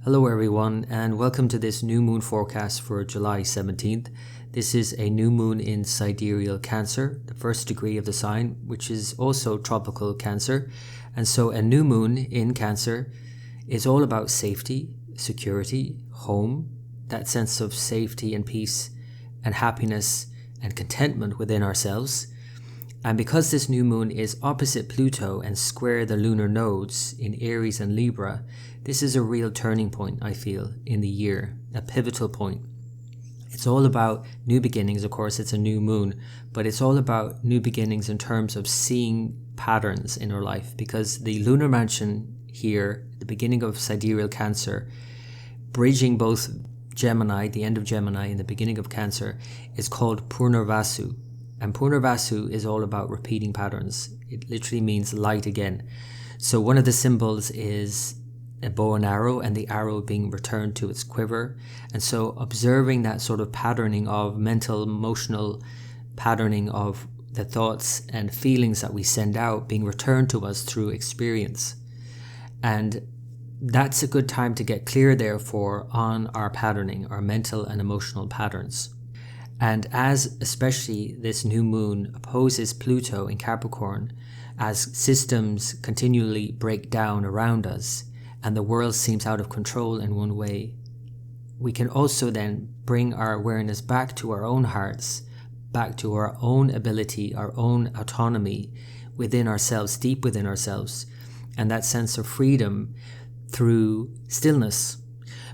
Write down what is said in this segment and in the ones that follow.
Hello everyone, and welcome to this new moon forecast for July 17th. This is a new moon in Sidereal Cancer, the first degree of the sign, which is also tropical Cancer. And so a new moon in Cancer is all about safety, security, home, that sense of safety and peace and happiness and contentment within ourselves. And because this new moon is opposite Pluto and square the lunar nodes in Aries and Libra, this is a real turning point, I feel, in the year, a pivotal point. It's all about new beginnings. Of course, it's a new moon, but it's all about new beginnings in terms of seeing patterns in our life, because the lunar mansion here, the beginning of Sidereal Cancer, bridging both Gemini, the end of Gemini and the beginning of Cancer, is called Punarvasu. And Punarvasu is all about repeating patterns. It literally means light again. So one of the symbols is a bow and arrow, and the arrow being returned to its quiver. And so observing that sort of patterning of mental, emotional patterning of the thoughts and feelings that we send out being returned to us through experience. And that's a good time to get clear, therefore, on our patterning, our mental and emotional patterns. And as especially this new moon opposes Pluto in Capricorn, as systems continually break down around us and the world seems out of control in one way, we can also then bring our awareness back to our own hearts, back to our own ability, our own autonomy within ourselves, deep within ourselves, and that sense of freedom through stillness.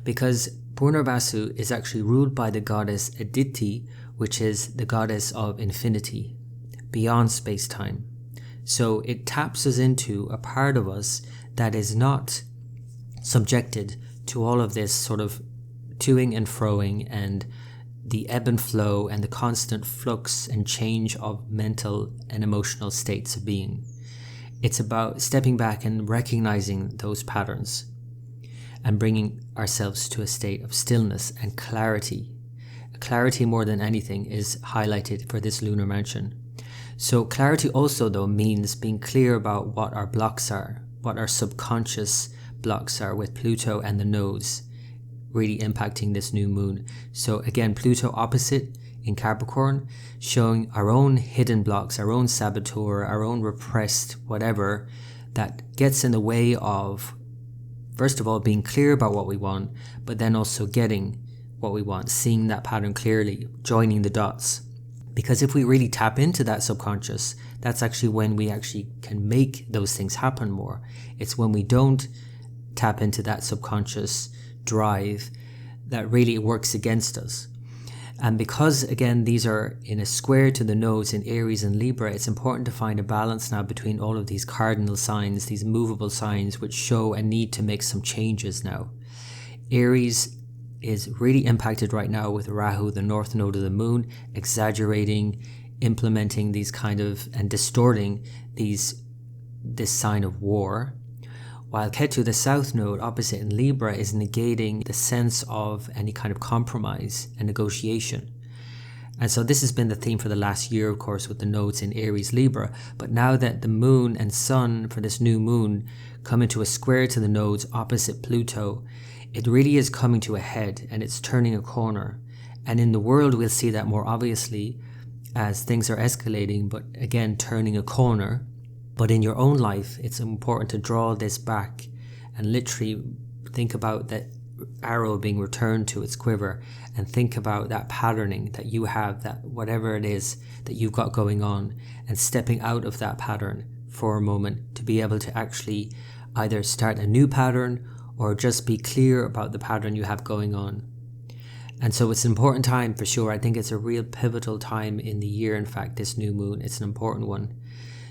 Because Punarvasu is actually ruled by the goddess Aditi, which is the goddess of infinity, beyond space-time. So it taps us into a part of us that is not subjected to all of this sort of toing and froing and the ebb and flow and the constant flux and change of mental and emotional states of being. It's about stepping back and recognizing those patterns and bringing ourselves to a state of stillness and clarity. Clarity more than anything is highlighted for this lunar mansion. So clarity also, though, means being clear about what our blocks are, what our subconscious blocks are, with Pluto and the nodes really impacting this new moon. So again, Pluto opposite in Capricorn, showing our own hidden blocks, our own saboteur, our own repressed whatever that gets in the way of, first of all, being clear about what we want, but then also getting what we want, seeing that pattern clearly, joining the dots. Because if we really tap into that subconscious, that's actually when we actually can make those things happen more. It's when we don't tap into that subconscious drive that really works against us. And because, again, these are in a square to the nodes in Aries and Libra, it's important to find a balance now between all of these cardinal signs, these movable signs, which show a need to make some changes now. Aries is really impacted right now with Rahu, the north node of the moon, exaggerating, implementing these kind of, and distorting this sign of war. While Ketu, the south node opposite in Libra, is negating the sense of any kind of compromise and negotiation. And so this has been the theme for the last year, of course, with the nodes in Aries, Libra. But now that the moon and sun for this new moon come into a square to the nodes opposite Pluto, it really is coming to a head and it's turning a corner. And in the world, we'll see that more obviously as things are escalating, but again, turning a corner. But in your own life, it's important to draw this back and literally think about that arrow being returned to its quiver, and think about that patterning that you have, that whatever it is that you've got going on, and stepping out of that pattern for a moment to be able to actually either start a new pattern or just be clear about the pattern you have going on. And so it's an important time for sure. I think it's a real pivotal time in the year. In fact, this new moon, it's an important one.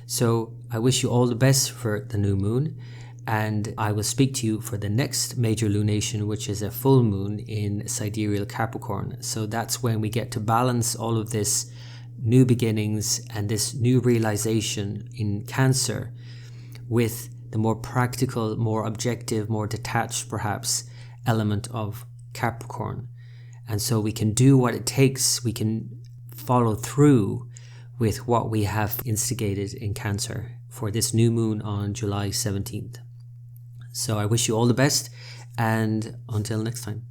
So I wish you all the best for the new moon, and I will speak to you for the next major lunation, which is a full moon in Sidereal Capricorn. So that's when we get to balance all of this new beginnings and this new realization in Cancer with the more practical, more objective, more detached perhaps element of Capricorn. And so we can do what it takes, we can follow through with what we have instigated in Cancer for this new moon on July 17th. So I wish you all the best, And until next time.